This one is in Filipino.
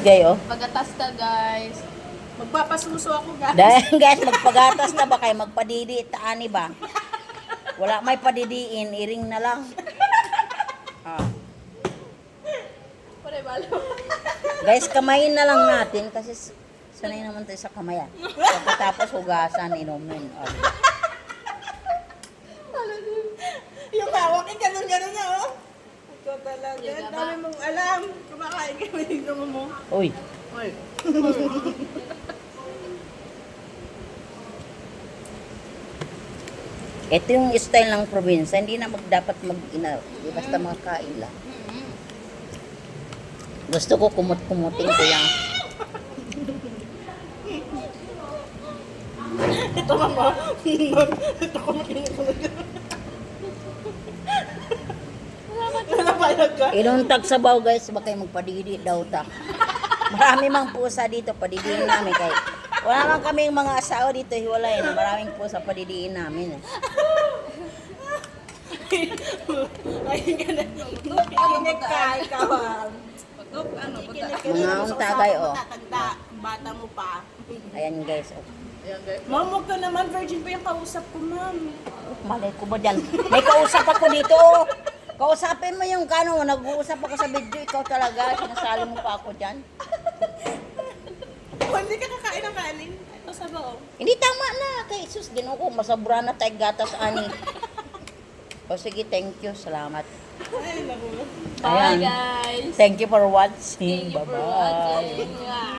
gayo. Pagatas ka, guys. Magpapasuso ako, guys. Dahil guys, magpagatas na ba kayo? Magpadidi, taani ba? Wala may padidiin, iring na lang. Ah. Pare, balo. Guys, kamayin na lang natin kasi sanay naman tayo sa kamayan. Pagkatapos hugasan, inumin. Oh. Yung hawak, ganun-ganun na, oh. Ikaw talaga. Yung gaba. Dami mong alam. Kumakain ka na yung mo. Uy, Oy. ito yung style ng probinsya. Hindi na dapat mag-ina. Basta makain lang. Gusto ko kumut-kumutin ko yan. Ito, mama. Ito ko makinig. Napayag ka. Inuntag sabaw guys, baka kayo magpadidi daw ta. Marami mang pusa dito, padidiin namin kay. Wala man kaming mga asawa dito, hiwalay na maraming pusa padidiin namin. Ayun ka na. Nakikinig ka, ikaw. Mga untagay, oh. Matatanda, bata mo pa. Ayan guys, oh. Ma'am, huwag ka naman. Virgin pa yung kausap ko, ma'am. Malay ko ba dyan? May kausap ako dito. Oh. Kausapin mo yung kano, nag-uusap ako sa video, ikaw talaga, sinasali mo pa ako dyan. Oh, hindi ka kakain ng kanin. Ito sa bao. Hindi tama na, kay Jesus, ginoo ko, masabra na tayo gatas ani. O sige, thank you, salamat. Ay, naku. Bye, Ayan. guys. Thank you for watching, Thank you for bye-bye. watching.